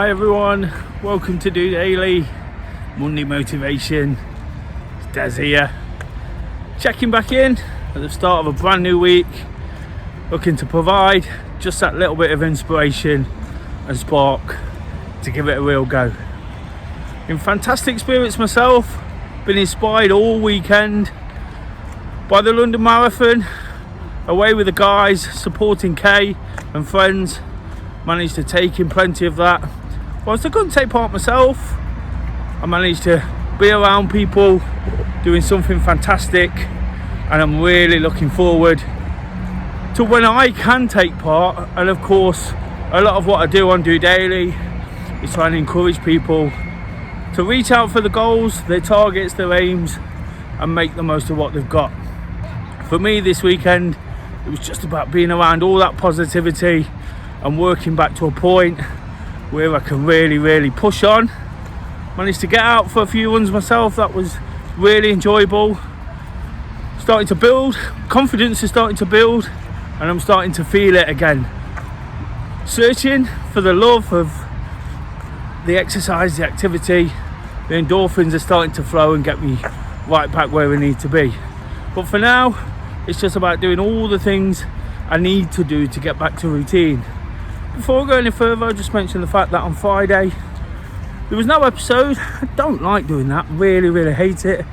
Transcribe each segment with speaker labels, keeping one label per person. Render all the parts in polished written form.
Speaker 1: Hi everyone, welcome to DOdaily, Monday Motivation. It's Des here, checking back in at the start of a brand new week, looking to provide just that little bit of inspiration and spark to give it a real go. In fantastic spirits myself, been inspired all weekend by the London Marathon, away with the guys, supporting Kay and friends. Managed to take in plenty of that. Whilst I couldn't take part myself, I managed to be around people doing something fantastic, and I'm really looking forward to when I can take part. And of course, a lot of what I do on DOdaily is trying to encourage people to reach out for the goals, their targets, their aims, and make the most of what they've got. For me this weekend, it was just about being around all that positivity and working back to a point where I can really push on. Managed to get out for a few runs myself. That was really enjoyable. Starting to build, confidence is starting to build, and I'm starting to feel it again. Searching for the love of the exercise, the activity. The endorphins are starting to flow and get me right back where we need to be. But for now, it's just about doing all the things I need to do to get back to routine. Before I go any further, I'll just mention the fact that on Friday there was no episode. I don't like doing that, really hate it.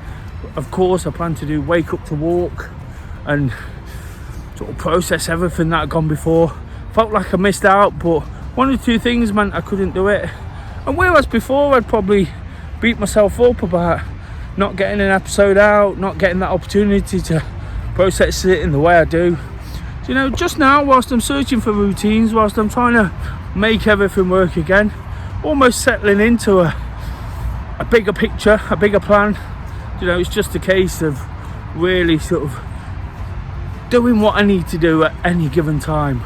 Speaker 1: Of course, I plan to do wake up to walk and sort of process everything that had gone before. Felt like I missed out, but one or two things meant I couldn't do it. And whereas before I'd probably beat myself up about not getting an episode out, not getting that opportunity to process it in the way I do, you know, just now, whilst I'm searching for routines, whilst I'm trying to make everything work again, almost settling into a bigger picture, a bigger plan. You know, it's just a case of really sort of doing what I need to do at any given time.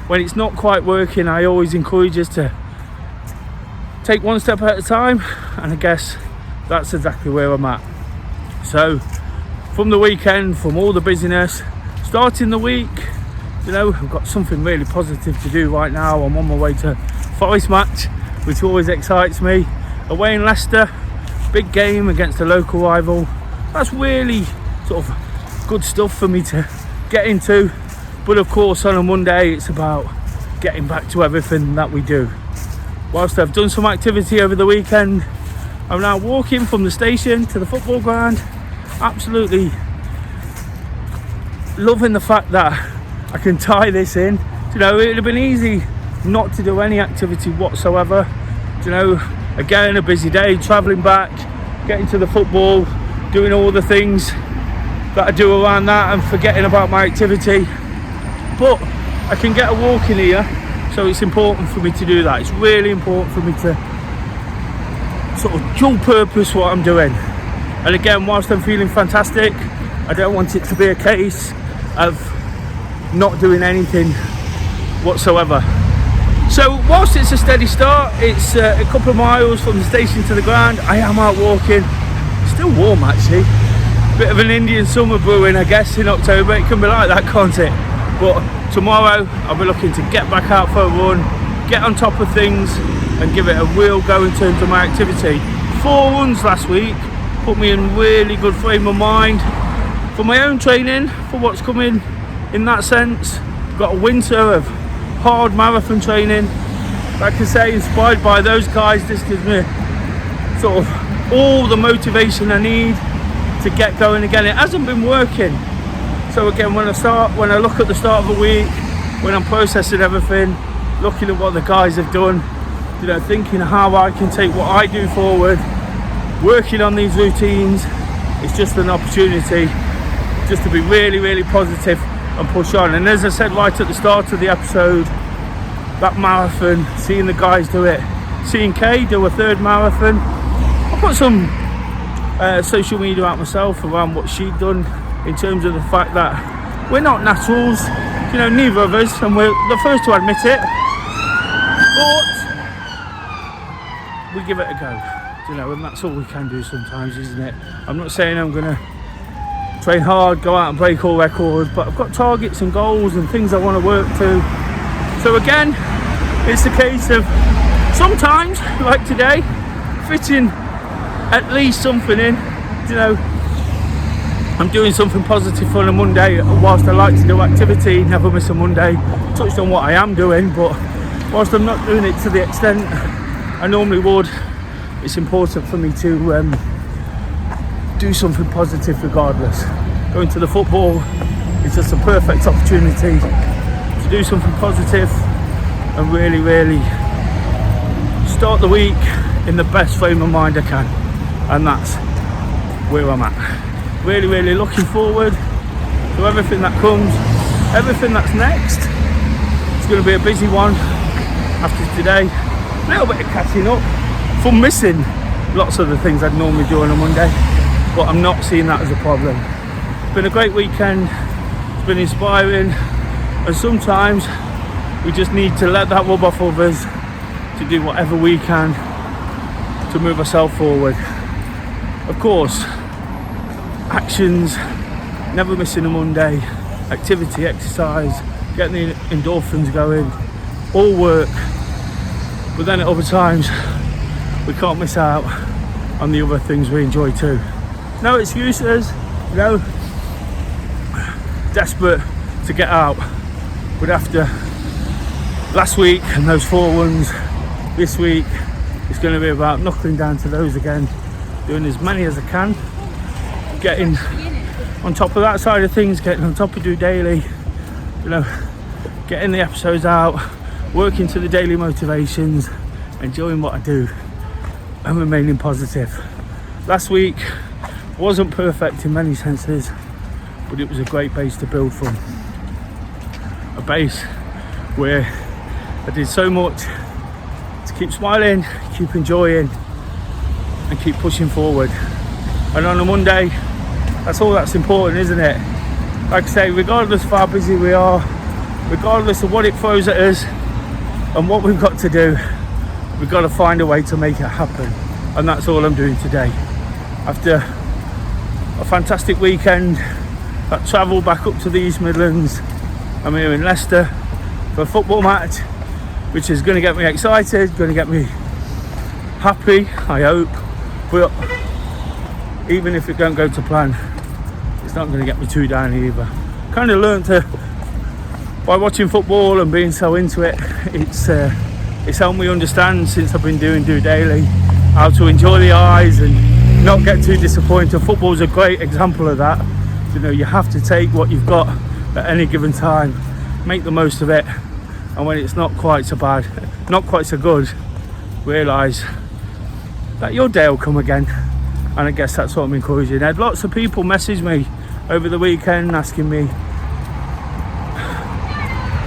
Speaker 1: When it's not quite working, I always encourage us to take one step at a time, and I guess that's exactly where I'm at. So, from the weekend, from all the busyness, starting the week, you know, I've got something really positive to do right now. I'm on my way to Forest match, which always excites me. Away in Leicester, big game against a local rival. That's really sort of good stuff for me to get into. But of course, on a Monday, it's about getting back to everything that we do. Whilst I've done some activity over the weekend, I'm now walking from the station to the football ground. Absolutely loving the fact that I can tie this in. You know, it would have been easy not to do any activity whatsoever. You know, again, a busy day, travelling back, getting to the football, doing all the things that I do around that and forgetting about my activity. But I can get a walk in here, so it's important for me to do that. It's really important for me to sort of dual purpose what I'm doing. And again, whilst I'm feeling fantastic, I don't want it to be a case of not doing anything whatsoever. So whilst it's a steady start, it's a couple of miles from the station to the ground. I am out walking. Still warm actually. Bit of an Indian summer brewing, I guess, in October. It can be like that, can't it? But tomorrow I'll be looking to get back out for a run, get on top of things and give it a real go in terms of my activity. 4 runs last week put me in really good frame of mind for my own training, for what's coming. In that sense, got a winter of hard marathon training. Like I say, inspired by those guys, this gives me sort of all the motivation I need to get going again. It hasn't been working. So again, when I look at the start of the week, when I'm processing everything, looking at what the guys have done, you know, thinking how I can take what I do forward, working on these routines, it's just an opportunity just to be really positive and push on. And as I said right at the start of the episode, that marathon, seeing the guys do it, seeing Kay do a 3rd marathon, I put some social media out myself around what she'd done in terms of the fact that we're not naturals, you know, neither of us, and we're the first to admit it, but we give it a go, you know, and that's all we can do sometimes, isn't it? I'm not saying I'm gonna train hard, go out and break all records, but I've got targets and goals and things I want to work to. So again, it's a case of sometimes, like today, fitting at least something in. You know, I'm doing something positive on a Monday. Whilst I like to do activity, never miss a Monday. Touched on what I am doing, but whilst I'm not doing it to the extent I normally would, it's important for me to do something positive regardless. Going to the football is just a perfect opportunity to do something positive and really, really start the week in the best frame of mind I can. And that's where I'm at. Really, really looking forward to everything that comes, everything that's next. It's going to be a busy one after today. A little bit of catching up from missing lots of the things I'd normally do on a Monday, but I'm not seeing that as a problem. It's been a great weekend, it's been inspiring, and sometimes we just need to let that rub off others to do whatever we can to move ourselves forward. Of course, actions, never missing a Monday, activity, exercise, getting the endorphins going, all work, but then at other times we can't miss out on the other things we enjoy too. No excuses, you know, desperate to get out, but after last week and those 4 ones, this week it's going to be about knuckling down to those again, doing as many as I can, getting on top of that side of things, getting on top of DOdaily, you know, getting the episodes out, working to the daily motivations, enjoying what I do and remaining positive. Last week wasn't perfect in many senses, but it was a great base to build from. A base where I did so much to keep smiling, keep enjoying and keep pushing forward. And on a Monday, that's all that's important, isn't it? Like I say, regardless of how busy we are, regardless of what it throws at us and what we've got to do, we've got to find a way to make it happen. And that's all I'm doing today. After a fantastic weekend, I travelled back up to the East Midlands. I'm here in Leicester for a football match, which is going to get me excited, going to get me happy, I hope. But even if it don't go to plan, it's not going to get me too down either. Kind of learned to, by watching football and being so into it, it's helped me understand since I've been doing DOdaily how to enjoy the eyes and not get too disappointed. Football's a great example of that. You know, you have to take what you've got at any given time, make the most of it, and when it's not quite so bad, not quite so good, realise that your day will come again. And I guess that's what I'm encouraging. I had lots of people message me over the weekend asking me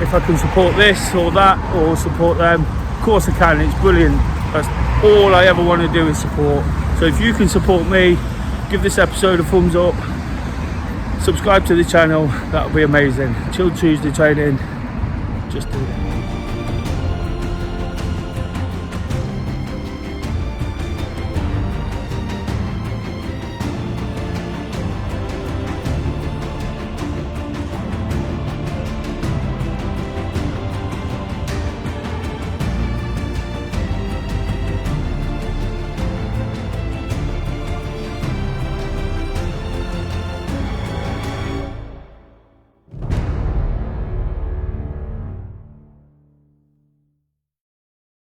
Speaker 1: if I can support this or that or support them. Of course I can, it's brilliant. That's all I ever want to do is support. So if you can support me, give this episode a thumbs up, subscribe to the channel, that'll be amazing. Chill Tuesday training, just do it.